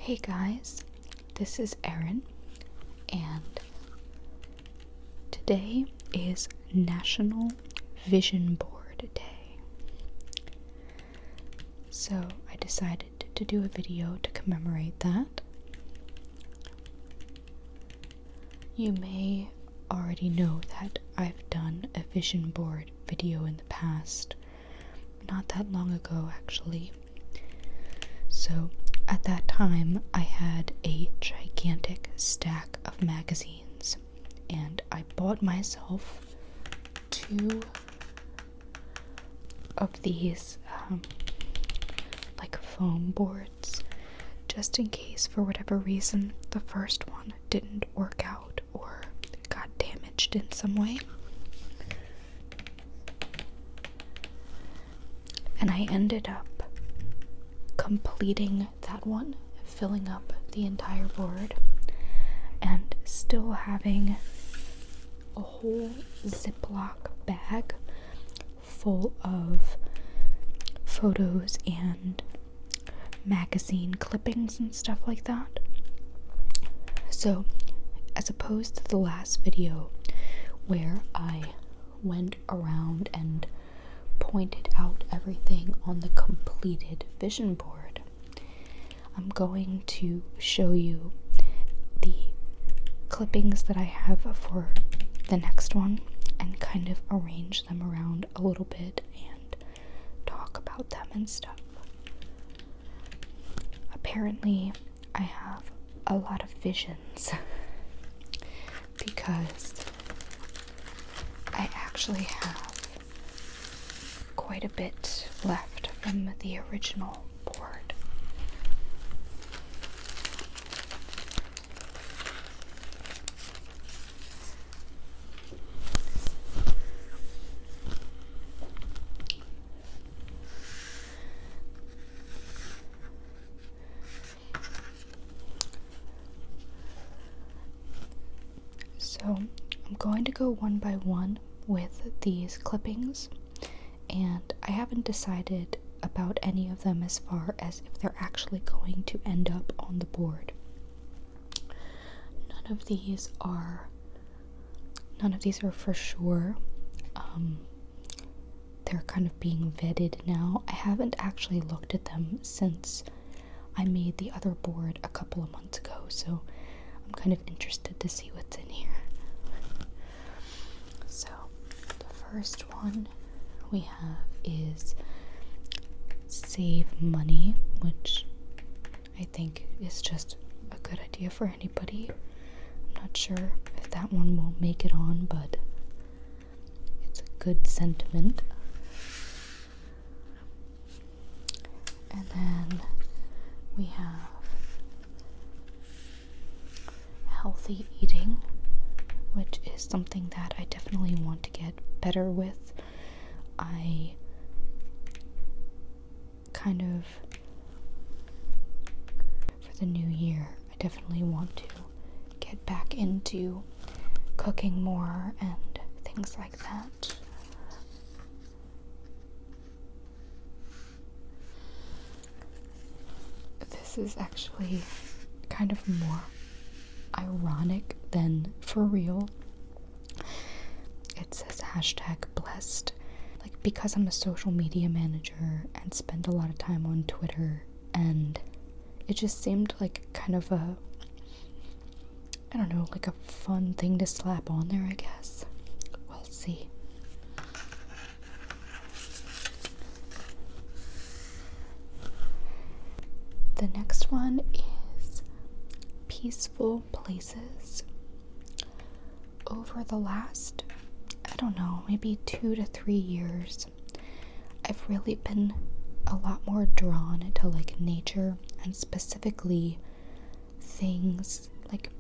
Hey guys, this is Erin, and today is National Vision Board Day. So I decided to do a video to commemorate that. You may already know that I've done a vision board video in the past, not that long ago actually. So at that time, I had a gigantic stack of magazines, and I bought myself 2 of these, like foam boards, just in case, for whatever reason, the first one didn't work out or got damaged in some way. And I ended up completing that one, filling up the entire board, and still having a whole Ziploc bag full of photos and magazine clippings and stuff like that. So, as opposed to the last video where I went around and pointed out everything on the completed vision board, I'm going to show you the clippings that I have for the next one and kind of arrange them around a little bit and talk about them and stuff. Apparently, I have a lot of visions because I actually have quite a bit left from the original board. So I'm going to go one by one with these clippings, and I haven't decided about any of them as far as if they're actually going to end up on the board. None of these are for sure. They're kind of being vetted now. I haven't actually looked at them since I made the other board a couple of months ago, so I'm kind of interested to see what's in here. So the first one we have is save money, which I think is just a good idea for anybody. I'm not sure if that one will make it on, but it's a good sentiment. And then we have healthy eating, which is something that I definitely want to get better with. I kind of, for the new year, I definitely want to get back into cooking more and things like that. This is actually kind of more ironic than for real. It says #blessed. Like, because I'm a social media manager and spend a lot of time on Twitter, and it just seemed like kind of a, I don't know, like a fun thing to slap on there, I guess. We'll see. The next one is peaceful places. Over the last, I don't know, maybe 2 to 3 years, I've really been a lot more drawn to like nature, and specifically things like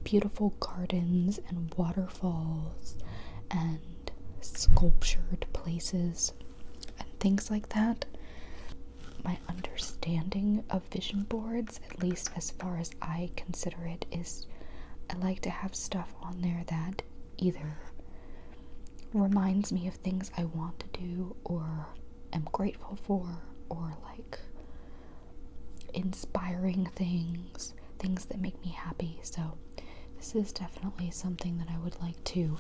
beautiful gardens and waterfalls and sculptured places and things like that. My understanding of vision boards, at least as far as I consider it, is I like to have stuff on there that either reminds me of things I want to do or am grateful for, or like inspiring things, things that make me happy. So this is definitely something that I would like to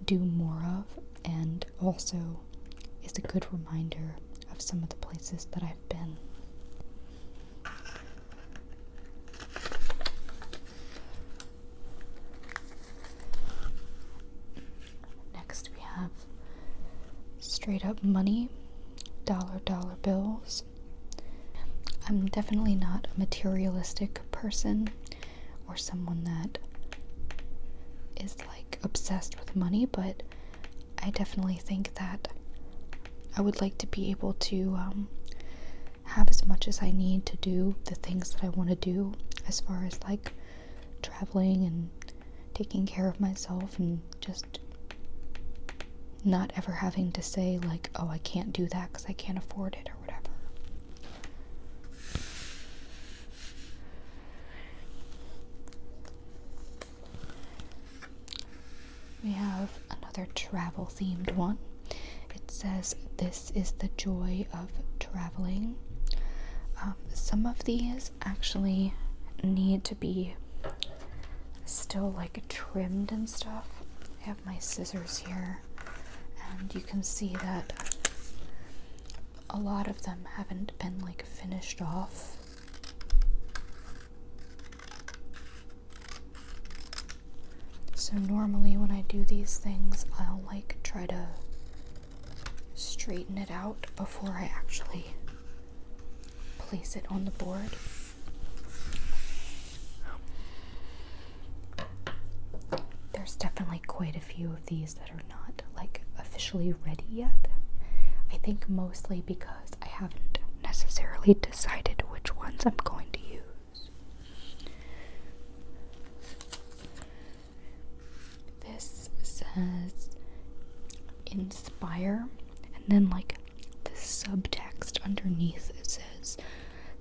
do more of, and also is a good reminder of some of the places that I've been. Next we have straight up money, dollar bills. I'm definitely not a materialistic person or someone that is like obsessed with money, but I definitely think that I would like to be able to have as much as I need to do the things that I want to do, as far as like traveling and taking care of myself, and just not ever having to say like, oh, I can't do that because I can't afford it or whatever. We have another travel themed one. It says, "This is the joy of traveling." Some of these actually need to be still like trimmed and stuff. I have my scissors here, and you can see that a lot of them haven't been like finished off. So normally when I do these things, I'll like try to straighten it out before I actually place it on the board. There's definitely quite a few of these that are not like officially ready yet. I think mostly because I haven't necessarily decided which ones I'm going to use. This says inspire, and then like the subtext underneath it says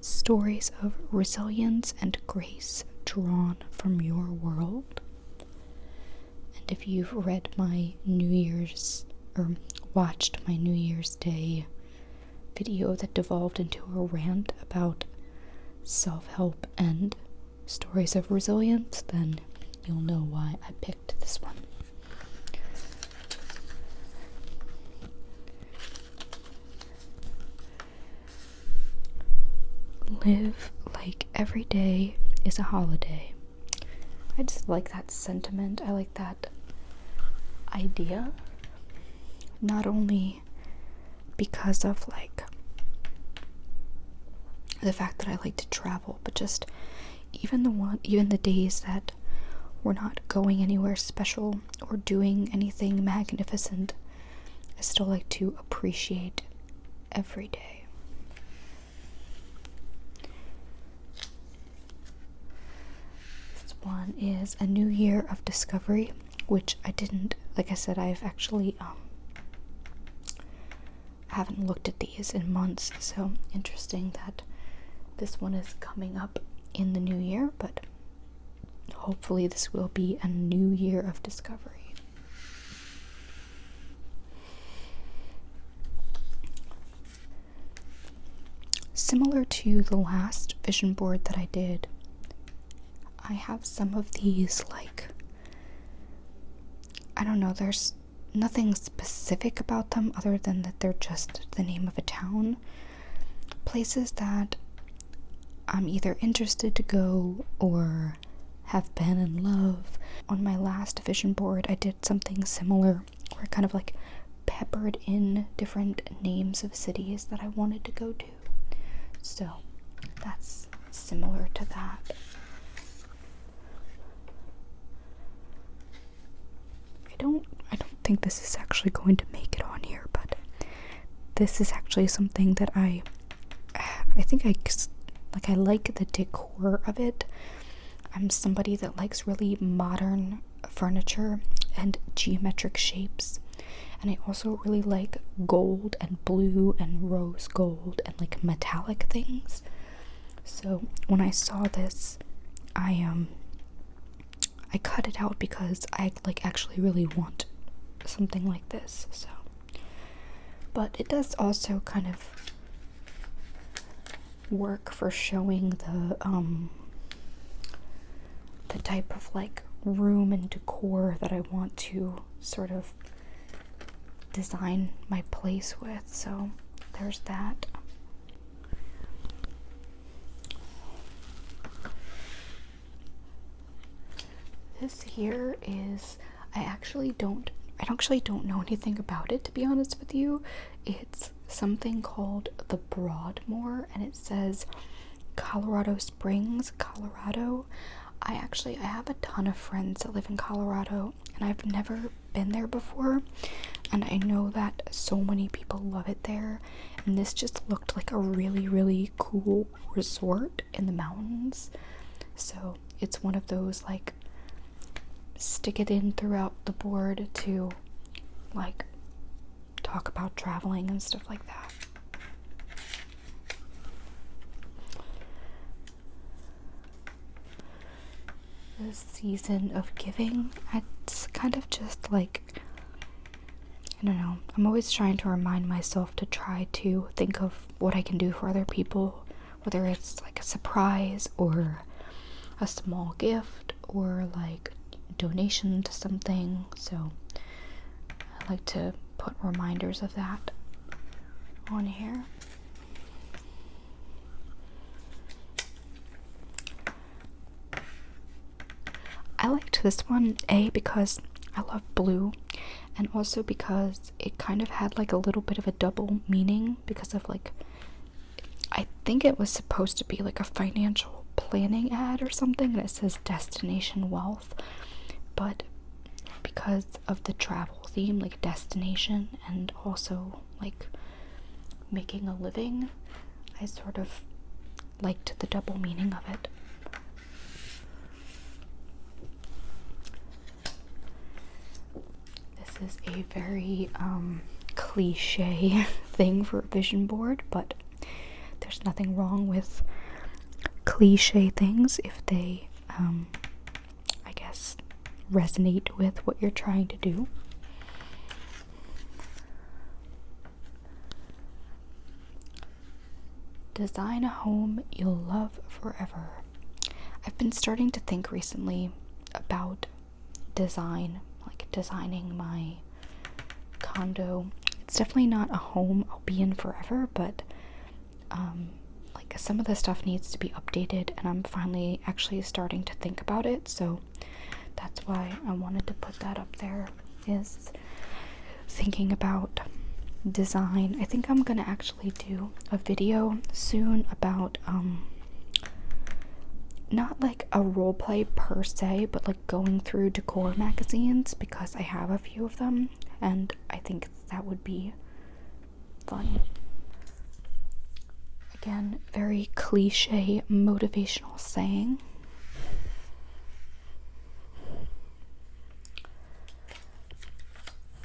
stories of resilience and grace drawn from your world. And if you've read my New Year's or watched my New Year's Day video that devolved into a rant about self-help and stories of resilience, then you'll know why I picked this one. Live like every day is a holiday. I just like that sentiment. I like that idea. Not only because of like the fact that I like to travel, but just even the days that we're not going anywhere special or doing anything magnificent, I still like to appreciate every day. This one is a new year of discovery, which I didn't, like I said, I've actually haven't looked at these in months, so interesting that this one is coming up in the new year, but hopefully this will be a new year of discovery. Similar to the last vision board that I did, I have some of these, like, I don't know, there's nothing specific about them other than that they're just the name of a town. Places that I'm either interested to go or have been in love. On my last vision board, I did something similar where I kind of like peppered in different names of cities that I wanted to go to. So that's similar to that. I don't think this is actually going to make it on here, but this is actually something that I think I like the decor of it. I'm somebody that likes really modern furniture and geometric shapes, and I also really like gold and blue and rose gold and like metallic things. So when I saw this, I cut it out because I like actually really want something like this. So, but it does also kind of work for showing the type of like room and decor that I want to sort of design my place with. So there's that. This here is, I actually don't know anything about it, to be honest with you. It's something called the Broadmoor, and it says Colorado Springs, Colorado. I have a ton of friends that live in Colorado, and I've never been there before, and I know that so many people love it there, and this just looked like a really, really cool resort in the mountains. So it's one of those like stick it in throughout the board to like talk about traveling and stuff like that. The season of giving, it's kind of just like, I don't know, I'm always trying to remind myself to try to think of what I can do for other people, whether it's like a surprise or a small gift or like donation to something. So I like to put reminders of that on here. I liked this one, because I love blue, and also because it kind of had like a little bit of a double meaning because of like, I think it was supposed to be like a financial planning ad or something, and it says Destination Wealth, but because of the travel theme, like destination and also like making a living, I sort of liked the double meaning of it. This is a very cliche thing for a vision board, but there's nothing wrong with cliche things if they I guess resonate with what you're trying to do. Design a home you'll love forever. I've been starting to think recently about design, like designing my condo. It's definitely not a home I'll be in forever, but like some of the stuff needs to be updated, and I'm finally actually starting to think about it, so that's why I wanted to put that up there, is thinking about design. I think I'm gonna actually do a video soon about not like a role play per se, but like going through decor magazines, because I have a few of them and I think that would be fun. Again, very cliche motivational saying.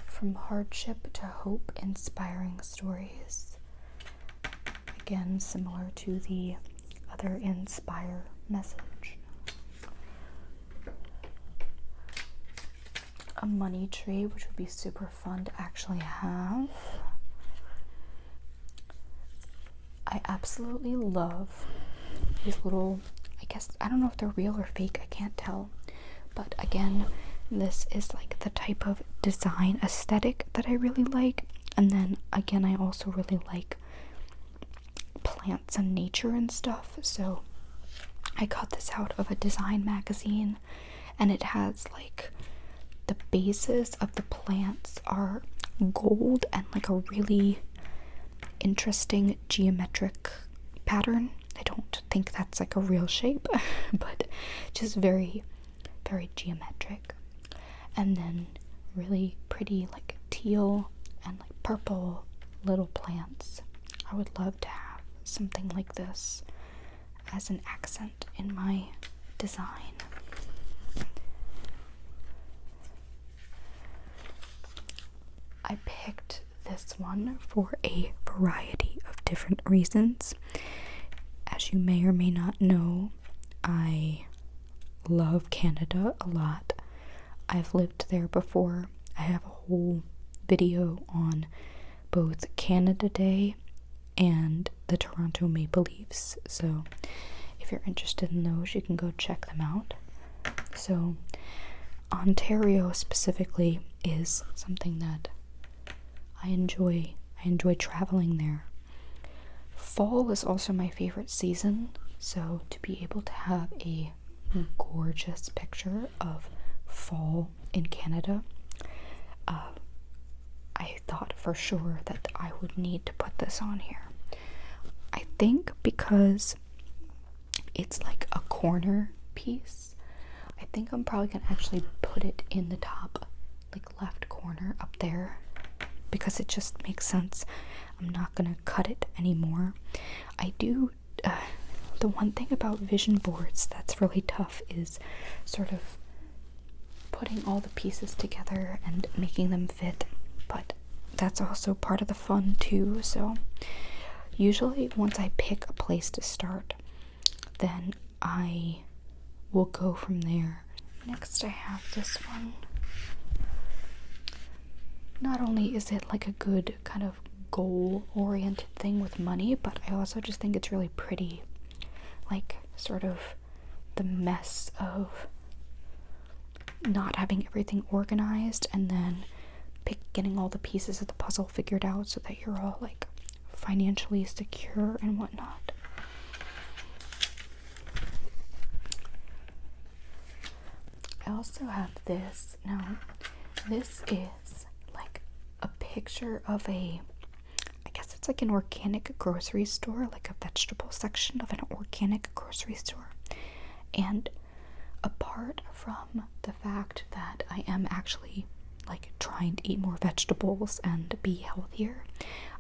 From hardship to hope, inspiring stories. Again, similar to the other inspire message. A money tree, which would be super fun to actually have. I absolutely love these little, I guess, I don't know if they're real or fake, I can't tell. But again, this is like the type of design aesthetic that I really like. And then again, I also really like plants and nature and stuff. So I got this out of a design magazine, and it has like the bases of the plants are gold and like a really interesting geometric pattern. I don't think that's like a real shape, but just very, very geometric. And then really pretty like teal and like purple little plants. I would love to have something like this as an accent in my design. I picked this one for a variety of different reasons. As you may or may not know, I love Canada a lot. I've lived there before. I have a whole video on both Canada Day and the Toronto Maple Leafs. So if you're interested in those, you can go check them out. So Ontario specifically is something that I enjoy. I enjoy traveling there. Fall is also my favorite season, so to be able to have a gorgeous picture of fall in Canada, I thought for sure that I would need to put this on here. I think because it's like a corner piece, I think I'm probably gonna actually put it in the top, like left corner up there, because it just makes sense. I'm not gonna cut it anymore. I do, the one thing about vision boards that's really tough is sort of putting all the pieces together and making them fit, but that's also part of the fun too. So usually once I pick a place to start, then I will go from there. Next I have this one. Not only is it like a good kind of goal-oriented thing with money, but I also just think it's really pretty. Like sort of the mess of not having everything organized and then getting all the pieces of the puzzle figured out so that you're all like financially secure and whatnot. I also have this. Now, this is like a picture of I guess it's like an organic grocery store, like a vegetable section of an organic grocery store. And apart from the fact that I am actually like trying to eat more vegetables and be healthier,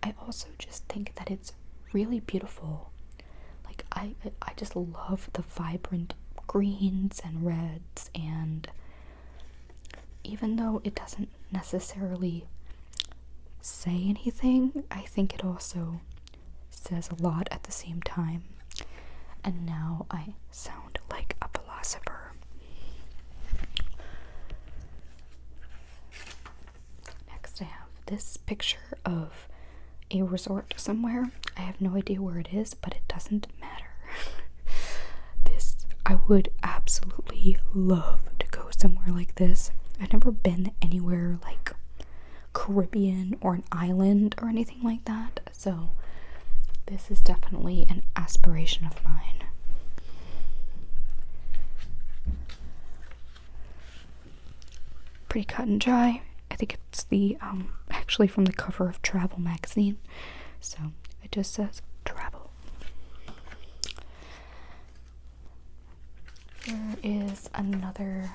I also just think that it's really beautiful. Like I just love the vibrant greens and reds, and even though it doesn't necessarily say anything, I think it also says a lot at the same time. And now I sound like a philosopher. Next I have this picture of a resort somewhere. I have no idea where it is, but it doesn't matter. I would absolutely love to go somewhere like this. I've never been anywhere like Caribbean or an island or anything like that, so this is definitely an aspiration of mine. Pretty cut and dry. I think it's the actually from the cover of Travel magazine, so it just says travel. Here is another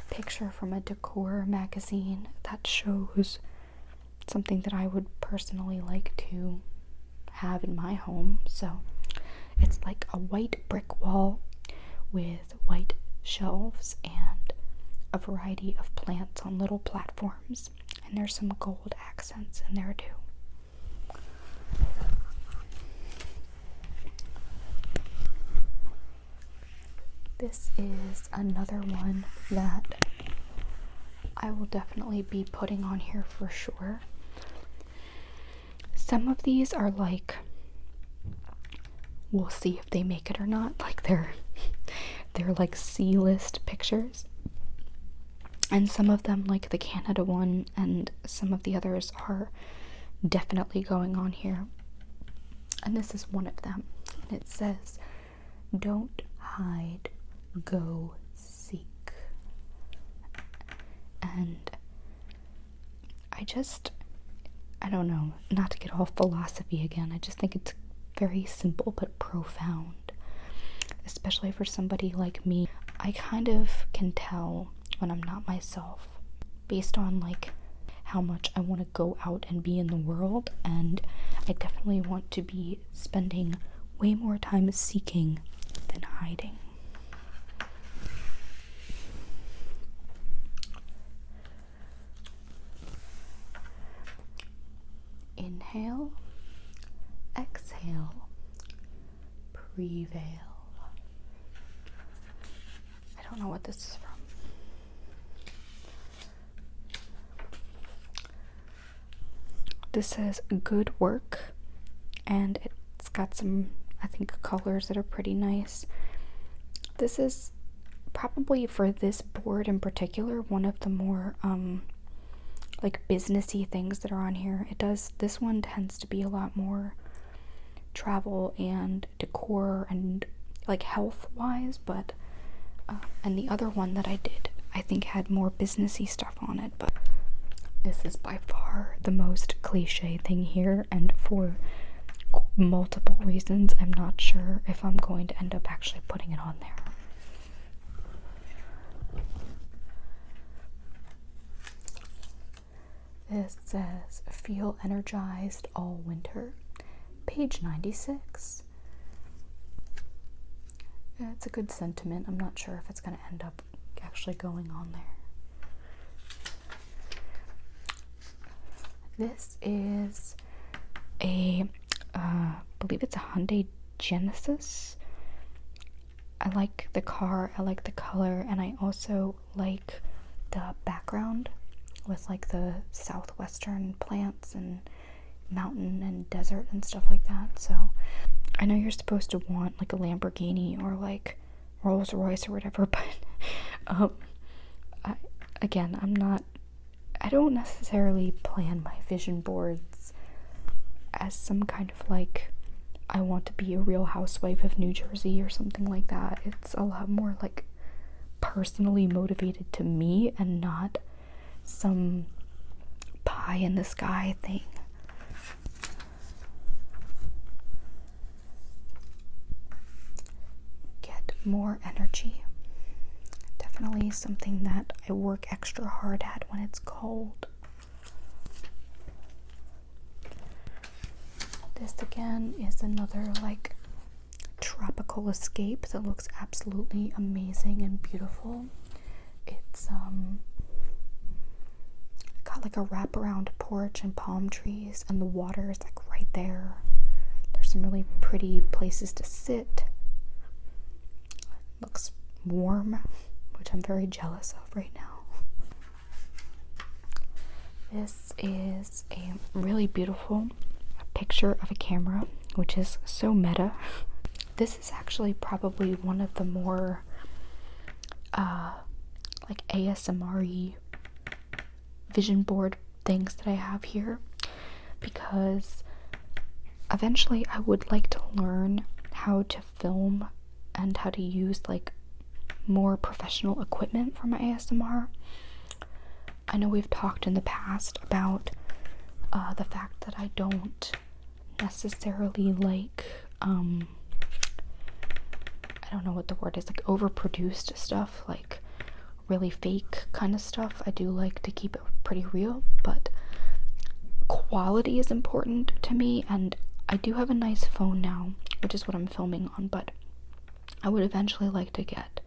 picture from a decor magazine that shows something that I would personally like to have in my home. So it's like a white brick wall with white shelves and a variety of plants on little platforms, and there's some gold accents in there too. This is another one that I will definitely be putting on here for sure. Some of these are like, we'll see if they make it or not. Like they're like C-list pictures. And some of them, like the Canada one and some of the others, are definitely going on here. And this is one of them. And it says, "Don't hide, go seek." And I don't know, not to get all philosophy again, I just think it's very simple but profound. Especially for somebody like me, I kind of can tell when I'm not myself based on like how much I want to go out and be in the world, and I definitely want to be spending way more time seeking than hiding. Inhale, exhale, prevail. I don't know what this is from. This says good work and it's got some, I think, colors that are pretty nice. This is probably, for this board in particular, one of the more like businessy things that are on here. This one tends to be a lot more travel and decor and like health wise, but and the other one that I did, I think, had more businessy stuff on it. But this is by far the most cliche thing here, and for multiple reasons I'm not sure if I'm going to end up actually putting it on there. This says, "Feel energized all winter." Page 96. It's a good sentiment. I'm not sure if it's going to end up actually going on there. This is I believe it's a Hyundai Genesis. I like the car, I like the color, and I also like the background with like the southwestern plants and mountain and desert and stuff like that. So I know you're supposed to want like a Lamborghini or like Rolls Royce or whatever, but I don't necessarily plan my vision boards as some kind of like, I want to be a Real Housewife of New Jersey or something like that. It's a lot more like personally motivated to me and not some pie in the sky thing. Get more energy. Definitely something that I work extra hard at when it's cold. This again is another like tropical escape that looks absolutely amazing and beautiful. It's got like a wraparound porch and palm trees, and the water is like right there. There's some really pretty places to sit. Looks warm, which I'm very jealous of right now. This is a really beautiful picture of a camera, which is so meta. This is actually probably one of the more like ASMR-y vision board things that I have here, because eventually I would like to learn how to film and how to use like more professional equipment for my ASMR. I know we've talked in the past about the fact that I don't necessarily like I don't know what the word is, like overproduced stuff, like really fake kind of stuff. I do like to keep it pretty real, but quality is important to me, and I do have a nice phone now, which is what I'm filming on, but I would eventually like to get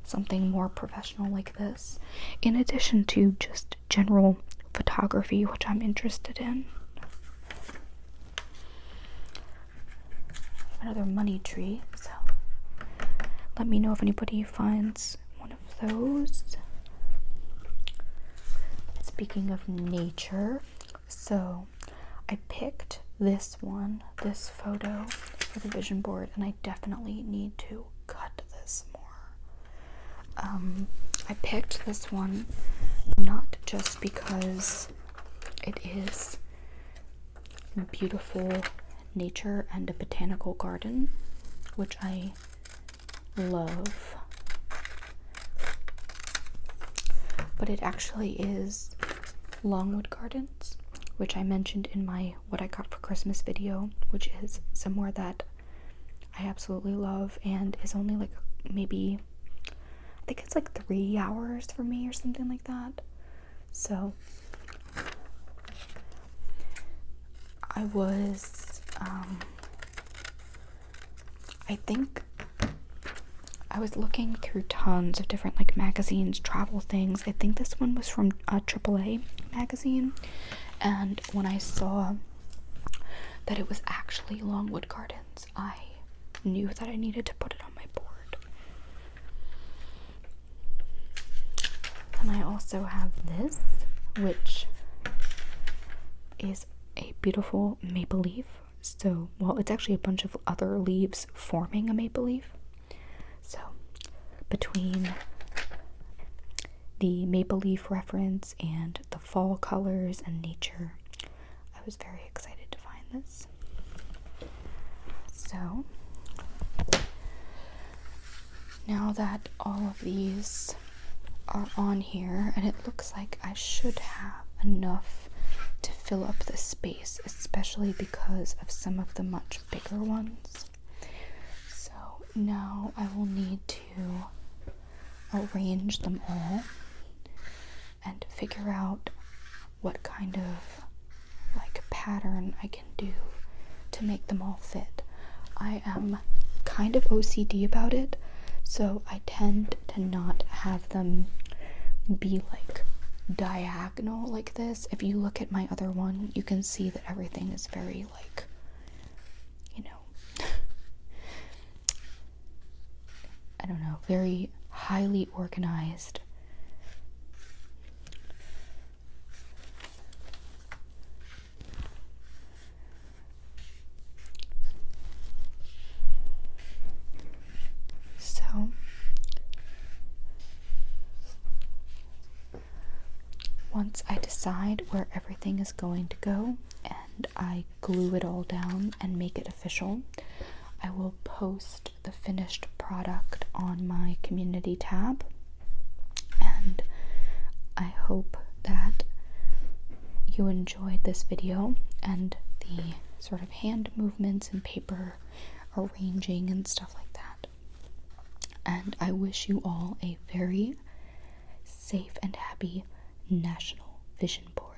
something more professional like this, in addition to just general photography, which I'm interested in. Another money tree, so let me know if anybody finds one of those. Speaking of nature, so I picked this photo for the vision board, and I definitely need to cut this more. I picked this one not just because it is beautiful nature and a botanical garden, which I love, but it actually is Longwood Gardens, which I mentioned in my what I got for Christmas video, which is somewhere that I absolutely love and is only like maybe, I think it's like 3 hours for me or something like that. So I was I think I was looking through tons of different like magazines, travel things. I think this one was from AAA magazine, and when I saw that it was actually Longwood Gardens, I knew that I needed to put it on my board. And I also have this, which is a beautiful maple leaf So, well, it's actually a bunch of other leaves forming a maple leaf. So, between the maple leaf reference and the fall colors and nature, I was very excited to find this. So, now that all of these are on here, and it looks like I should have enough to fill up the space, especially because of some of the much bigger ones. So now I will need to arrange them all and figure out what kind of like pattern I can do to make them all fit. I am kind of OCD about it, so I tend to not have them be like diagonal like this. If you look at my other one, you can see that everything is very like, you know, I don't know, very highly organized. So once I decide where everything is going to go and I glue it all down and make it official, I will post the finished product on my community tab, and I hope that you enjoyed this video and the sort of hand movements and paper arranging and stuff like that. And I wish you all a very safe and happy National Vision Board.